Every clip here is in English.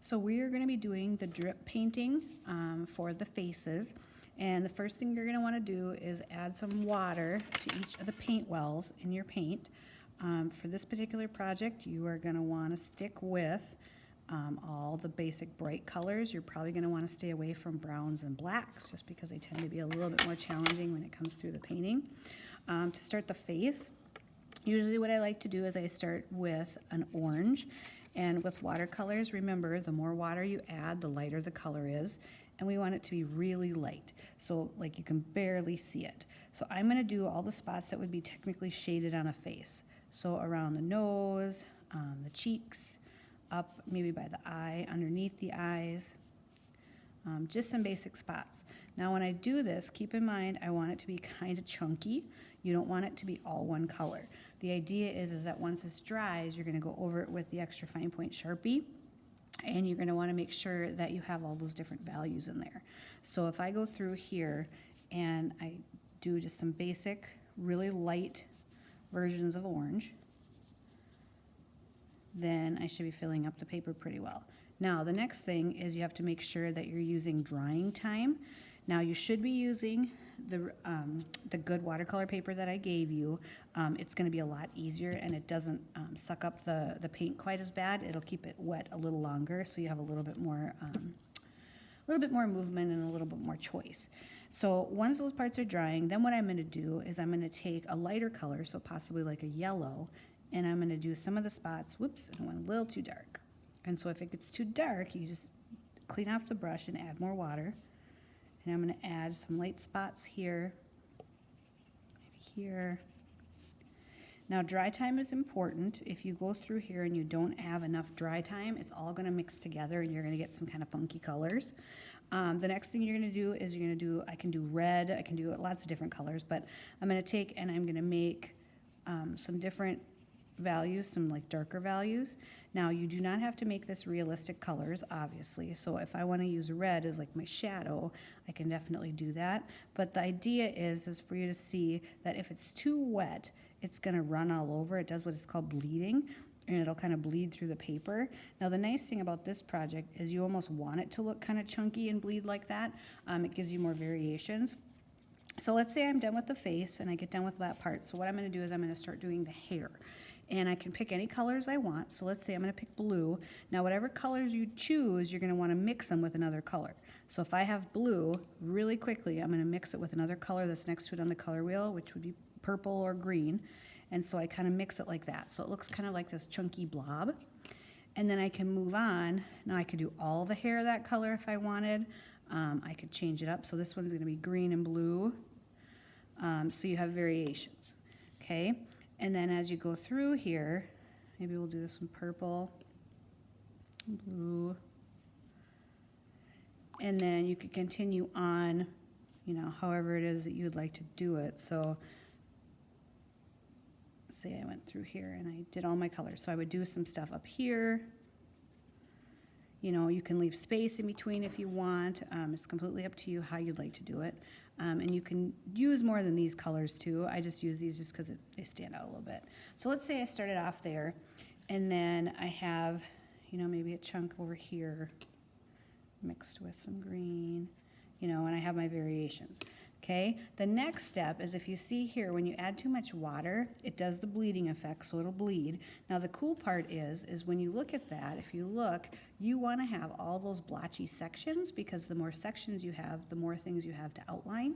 So we are going to be doing the drip painting for the faces. And the first thing you're going to want to do is add some water to each of the paint wells in your paint. For this particular project, you are going to want to stick with all the basic bright colors. You're probably going to want to stay away from browns and blacks just because they tend to be a little bit more challenging when it comes through the painting. To start the face, usually what I like to do is I start with an orange. And with watercolors, remember, the more water you add, the lighter the color is. And we want it to be really light, so like you can barely see it. So I'm going to do all the spots that would be technically shaded on a face. So around the nose, the cheeks, up maybe by the eye, underneath the eyes. Just some basic spots. Now when I do this, keep in mind I want it to be kind of chunky. You don't want it to be all one color. The idea is that once this dries, you're going to go over it with the extra fine point Sharpie, and you're going to want to make sure that you have all those different values in there. So if I go through here and I do just some basic, really light versions of orange, then I should be filling up the paper pretty well. Now the next thing is you have to make sure that you're using drying time. Now you should be using the good watercolor paper that I gave you. It's going to be a lot easier, and it doesn't suck up the paint quite as bad. It'll keep it wet a little longer, so you have a little bit more movement and a little bit more choice. So once those parts are drying, then what I'm going to do is I'm going to take a lighter color, so possibly like a yellow, and I'm going to do some of the spots. Whoops, I went a little too dark. And so if it gets too dark, you just clean off the brush and add more water. And I'm going to add some light spots here, maybe here. Now dry time is important. If you go through here and you don't have enough dry time, it's all going to mix together and you're going to get some kind of funky colors. The next thing you're going to do is I can do red, I can do lots of different colors, but I'm going to take and I'm going to make some different values, some like darker values. Now you do not have to make this realistic colors, obviously, so if I want to use red as like my shadow, I can definitely do that. But the idea is for you to see that if it's too wet, it's going to run all over. It does what is called bleeding, and it'll kind of bleed through the paper. Now the nice thing about this project is you almost want it to look kind of chunky and bleed like that. It gives you more variations. So let's say I'm done with the face and I get done with that part. So what I'm going to do is I'm going to start doing the hair. And I can pick any colors I want. So let's say I'm going to pick blue. Now whatever colors you choose, you're going to want to mix them with another color. So if I have blue, really quickly I'm going to mix it with another color that's next to it on the color wheel, which would be purple or green. And so I kind of mix it like that. So it looks kind of like this chunky blob. And then I can move on. Now I could do all the hair that color if I wanted. I could change it up. So this one's going to be green and blue. So you have variations. Okay. And then as you go through here, maybe we'll do this one purple, blue, and then you could continue on, however it is that you'd like to do it. So let's say I went through here and I did all my colors. So I would do some stuff up here. You can leave space in between if you want. It's completely up to you how you'd like to do it. And you can use more than these colors too. I just use these just because they stand out a little bit. So let's say I started off there, and then I have, maybe a chunk over here mixed with some green, and I have my variations. Okay, the next step is if you see here, when you add too much water, it does the bleeding effect, so it'll bleed. Now the cool part is when you look at that, if you look, you want to have all those blotchy sections, because the more sections you have, the more things you have to outline.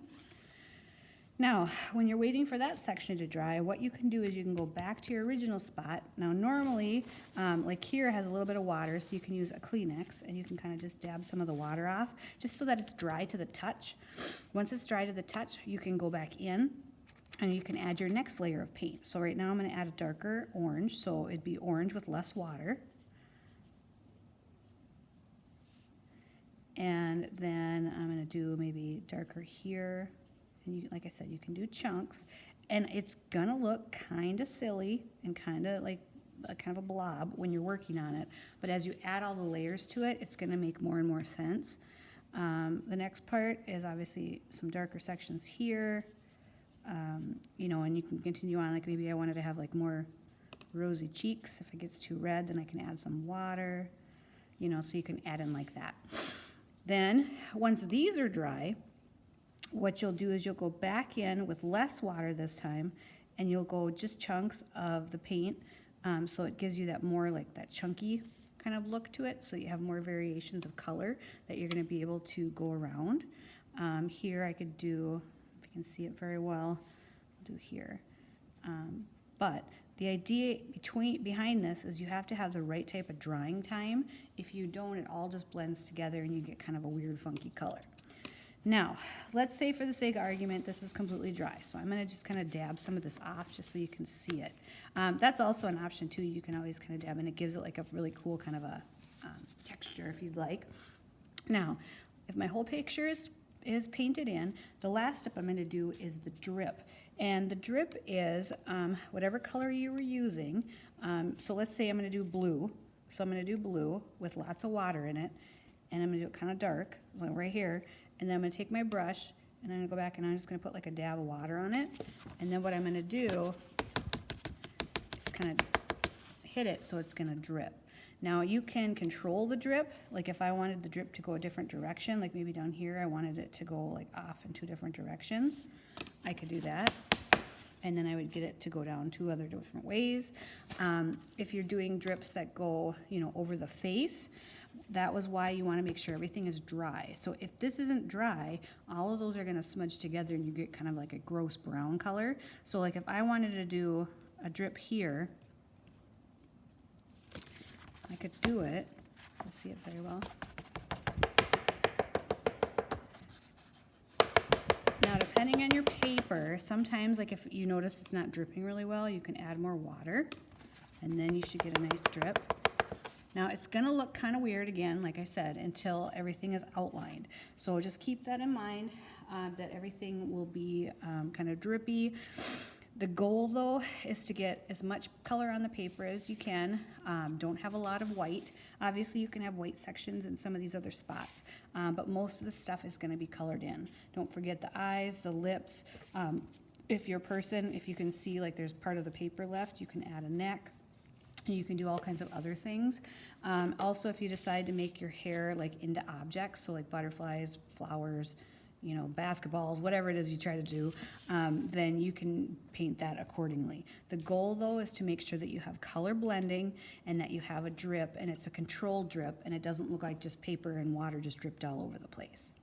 Now, when you're waiting for that section to dry, what you can do is you can go back to your original spot. Now, normally, like here has a little bit of water, so you can use a Kleenex, and you can kind of just dab some of the water off, just so that it's dry to the touch. Once it's dry to the touch, you can go back in, and you can add your next layer of paint. So right now, I'm going to add a darker orange, so it'd be orange with less water. And then I'm going to do maybe darker here. And like I said, you can do chunks, and it's gonna look kind of silly and kind of like a blob when you're working on it. But as you add all the layers to it, it's gonna make more and more sense. The next part is obviously some darker sections here, and you can continue on. Like maybe I wanted to have like more rosy cheeks. If it gets too red, then I can add some water. you know, so you can add in like that. Then once these are dry, what you'll do is you'll go back in with less water this time, and you'll go just chunks of the paint, so it gives you that more like that chunky kind of look to it, so you have more variations of color that you're going to be able to go around. Here I could do, if you can see it very well, I'll do here. But the idea behind this is you have to have the right type of drying time. If you don't, it all just blends together and you get kind of a weird funky color. Now, let's say for the sake of argument, this is completely dry. So I'm going to just kind of dab some of this off just so you can see it. That's also an option too. You can always kind of dab, and it gives it like a really cool kind of a texture if you'd like. Now, if my whole picture is painted in, the last step I'm going to do is the drip. And the drip is whatever color you were using. So let's say I'm going to do blue. So I'm going to do blue with lots of water in it. And I'm going to do it kind of dark, like right here. And then I'm going to take my brush, and I'm going to go back, and I'm just going to put like a dab of water on it. And then what I'm going to do is kind of hit it so it's going to drip. Now you can control the drip. Like if I wanted the drip to go a different direction, like maybe down here I wanted it to go like off in 2 different directions, I could do that. And then I would get it to go down 2 other different ways. If you're doing drips that go, you know, over the face, that was why you want to make sure everything is dry. So if this isn't dry, all of those are going to smudge together and you get kind of like a gross brown color. So like if I wanted to do a drip here, I could do it. Let's see it very well. Now, depending on your paper, sometimes like if you notice it's not dripping really well, you can add more water, and then you should get a nice drip. Now, it's going to look kind of weird again, like I said, until everything is outlined. So just keep that in mind, that everything will be kind of drippy. The goal, though, is to get as much color on the paper as you can. Don't have a lot of white. Obviously, you can have white sections in some of these other spots, but most of the stuff is going to be colored in. Don't forget the eyes, the lips. If you're a person, if you can see like there's part of the paper left, you can add a neck. You can do all kinds of other things. Also, if you decide to make your hair like into objects, so like butterflies, flowers, you know, basketballs, whatever it is you try to do, then you can paint that accordingly. The goal, though, is to make sure that you have color blending and that you have a drip, and it's a controlled drip, and it doesn't look like just paper and water just dripped all over the place.